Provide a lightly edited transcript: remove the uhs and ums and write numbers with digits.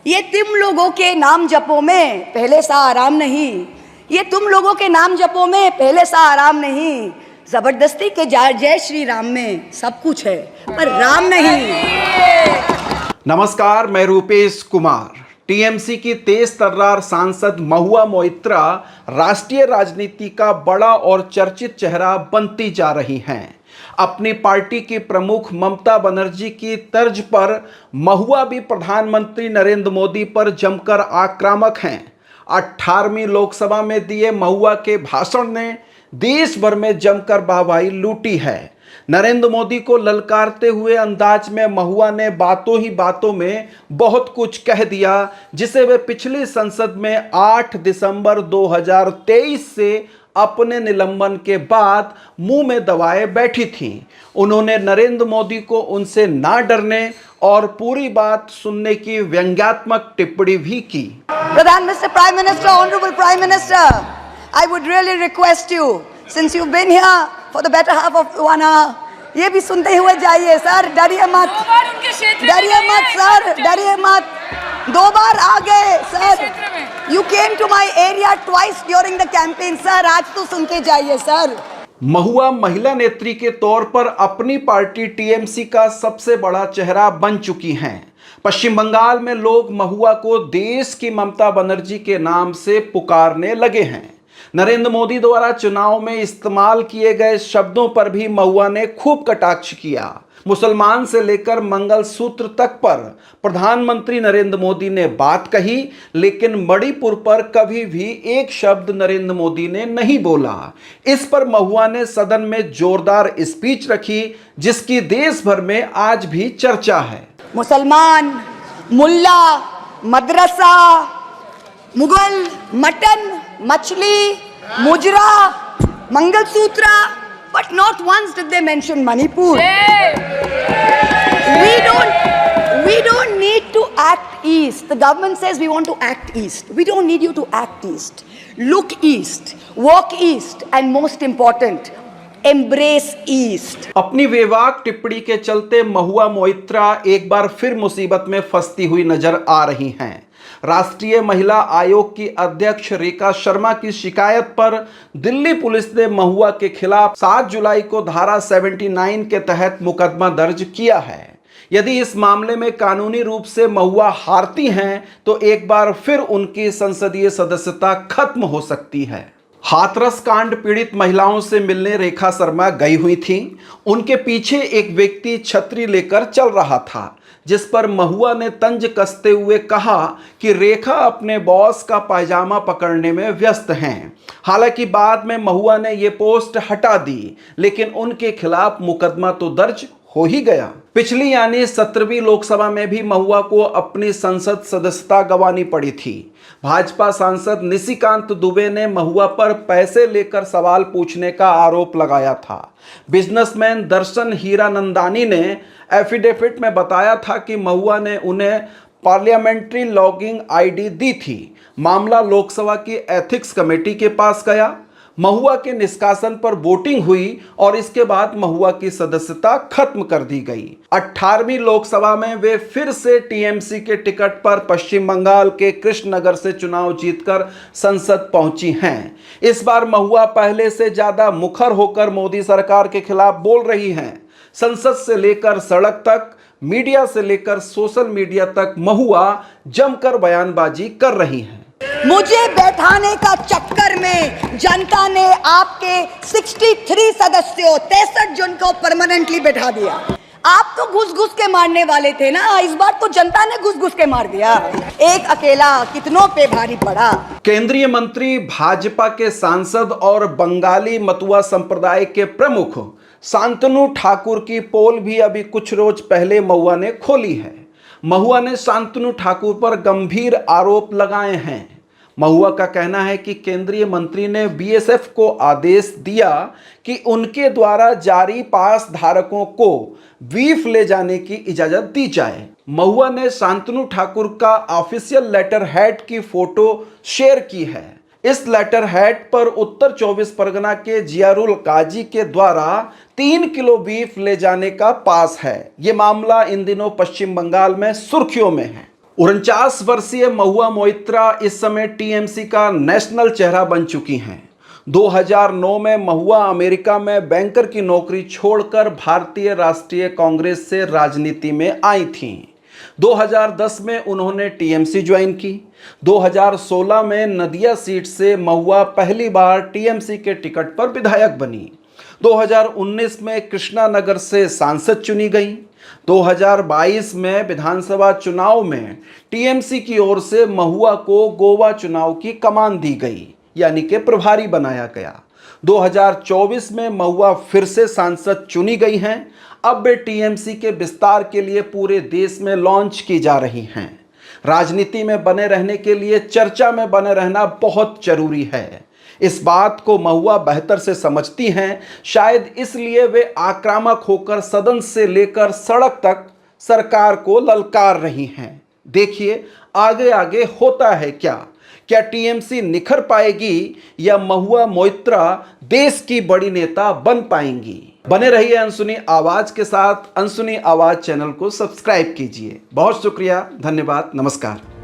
ये तुम लोगों के नाम जपो में पहले सा आराम नहीं, ये तुम लोगों के नाम जपो में पहले सा आराम नहीं। जबरदस्ती के जय श्री राम में सब कुछ है पर राम नहीं। नमस्कार, मैं रूपेश कुमार। टीएमसी की तेज तर्रार सांसद महुआ मोइत्रा राष्ट्रीय राजनीति का बड़ा और चर्चित चेहरा बनती जा रही हैं। अपनी पार्टी की प्रमुख ममता बनर्जी की तर्ज पर महुआ भी प्रधानमंत्री नरेंद्र मोदी पर जमकर आक्रामक हैं। 18वीं लोकसभा में दिए महुआ के भाषण ने देश भर में जमकर वाहवाही लूटी है। नरेंद्र मोदी को ललकारते हुए अंदाज में महुआ ने बातों ही बातों में बहुत कुछ कह दिया, जिसे वे पिछली संसद में 8 दिसंबर 2023 से अपने निलंबन के बाद मुंह में दबाए बैठी थीं। उन्होंने नरेंद्र मोदी को उनसे ना डरने और पूरी बात सुनने की व्यंग्यात्मक टिप्पणी भी की। Prime Minister, Honorable Prime Minister, I would really request you, since you've been here for the better half of 1 hour, ये भी सुनते हुए जाइए सर, डरिए मत, डरिए मत सर, डरिए मत। 2 बार आ गए sir, you came to my area twice during the campaign sir, आज तो सुन के जाइए सर। महुआ महिला नेत्री के तौर पर अपनी पार्टी टीएमसी का सबसे बड़ा चेहरा बन चुकी हैं। पश्चिम बंगाल में लोग महुआ को देश की ममता बनर्जी के नाम से पुकारने लगे हैं। नरेंद्र मोदी द्वारा चुनाव में इस्तेमाल किए गए शब्दों पर भी महुआ ने खूब कटाक्ष किया। मुसलमान से लेकर मंगलसूत्र तक पर प्रधानमंत्री नरेंद्र मोदी ने बात कही, लेकिन मणिपुर पर कभी भी एक शब्द नरेंद्र मोदी ने नहीं बोला। इस पर महुआ ने सदन में जोरदार स्पीच रखी, जिसकी देश भर में आज भी चर्चा है। मुसलमान, मुल्ला, मदरसा, मुगल, मटन, मछली, मुजरा, mangalsutra, but not once did they mention Manipur. We don't need to act east. The government says we want to act east. We don't need you to act east. Look east, walk east, and most important, embrace east. अपनी बेबाक टिप्पणी के चलते महुआ मोइत्रा एक बार फिर मुसीबत में फंसती हुई नजर आ रही हैं। राष्ट्रीय महिला आयोग की अध्यक्ष रेखा शर्मा की शिकायत पर दिल्ली पुलिस ने महुआ के खिलाफ 7 जुलाई को धारा 79 के तहत मुकदमा दर्ज किया है। यदि इस मामले में कानूनी रूप से महुआ हारती हैं तो एक बार फिर उनकी संसदीय सदस्यता खत्म हो सकती है। हाथरस कांड पीड़ित महिलाओं से मिलने रेखा शर्मा गई हुई थीं। उनके पीछे एक व्यक्ति छतरी लेकर चल रहा था, जिस पर महुआ ने तंज कसते हुए कहा कि रेखा अपने बॉस का पायजामा पकड़ने में व्यस्त हैं। हालांकि बाद में महुआ ने ये पोस्ट हटा दी, लेकिन उनके खिलाफ मुकदमा तो दर्ज हो ही गया। पिछली यानी 17वीं लोकसभा में भी महुआ को अपनी संसद सदस्यता गंवानी पड़ी थी। भाजपा सांसद निशिकांत दुबे ने महुआ पर पैसे लेकर सवाल पूछने का आरोप लगाया था। बिजनेसमैन दर्शन हीरानंदानी ने एफिडेविट में बताया था कि महुआ ने उन्हें पार्लियामेंट्री लॉगिंग आईडी दी थी। मामला लोकसभा की एथिक्स कमेटी के पास गया। महुआ के निष्कासन पर वोटिंग हुई और इसके बाद महुआ की सदस्यता खत्म कर दी गई। 18वीं लोकसभा में वे फिर से टीएमसी के टिकट पर पश्चिम बंगाल के कृष्णनगर से चुनाव जीतकर संसद पहुंची हैं। इस बार महुआ पहले से ज्यादा मुखर होकर मोदी सरकार के खिलाफ बोल रही हैं। संसद से लेकर सड़क तक, मीडिया से लेकर सोशल मीडिया तक महुआ जमकर बयानबाजी कर रही हैं। मुझे बैठाने का चक्कर में जनता ने आपके 63 सदस्यों 63 जन को परमानेंटली बैठा दिया। आप तो घुस घुस के मारने वाले थे ना, इस बार तो जनता ने घुस घुस के मार दिया। एक अकेला कितनों पे भारी पड़ा। केंद्रीय मंत्री, भाजपा के सांसद और बंगाली मतुआ संप्रदाय के प्रमुख शांतनु ठाकुर की पोल भी अभी कुछ रोज पहले महुआ ने खोली है। महुआ ने शांतनु ठाकुर पर गंभीर आरोप लगाए हैं। महुआ का कहना है कि केंद्रीय मंत्री ने बीएसएफ को आदेश दिया कि उनके द्वारा जारी पास धारकों को बीफ ले जाने की इजाजत दी जाए। महुआ ने शांतनु ठाकुर का ऑफिशियल लेटर हेड की फोटो शेयर की है। इस लेटर हेड पर उत्तर 24 परगना के जियारुल काजी के द्वारा 3 किलो बीफ ले जाने का पास है। ये मामला इन दिनों पश्चिम बंगाल में सुर्खियों में है। 49 वर्षीय महुआ मोइत्रा इस समय टीएमसी का नेशनल चेहरा बन चुकी हैं। 2009 में महुआ अमेरिका में बैंकर की नौकरी छोड़कर भारतीय राष्ट्रीय कांग्रेस से राजनीति में आई थीं। 2010 में उन्होंने टीएमसी ज्वाइन की। 2016 में नदिया सीट से महुआ पहली बार टीएमसी के टिकट पर विधायक बनी। 2019 में कृष्णानगर से सांसद चुनी गई। 2022 में विधानसभा चुनाव में टीएमसी की ओर से महुआ को गोवा चुनाव की कमान दी गई, यानी कि प्रभारी बनाया गया। 2024 में महुआ फिर से सांसद चुनी गई हैं। अब वे टीएमसी के विस्तार के लिए पूरे देश में लॉन्च की जा रही हैं। राजनीति में बने रहने के लिए चर्चा में बने रहना बहुत जरूरी है। इस बात को महुआ बेहतर से समझती हैं, शायद इसलिए वे आक्रामक होकर सदन से लेकर सड़क तक सरकार को ललकार रही हैं। देखिए आगे आगे होता है क्या टीएमसी निखर पाएगी या महुआ मोइत्रा देश की बड़ी नेता बन पाएंगी। बने रहिए अनसुनी आवाज के साथ। अनसुनी आवाज चैनल को सब्सक्राइब कीजिए। बहुत शुक्रिया, धन्यवाद, नमस्कार।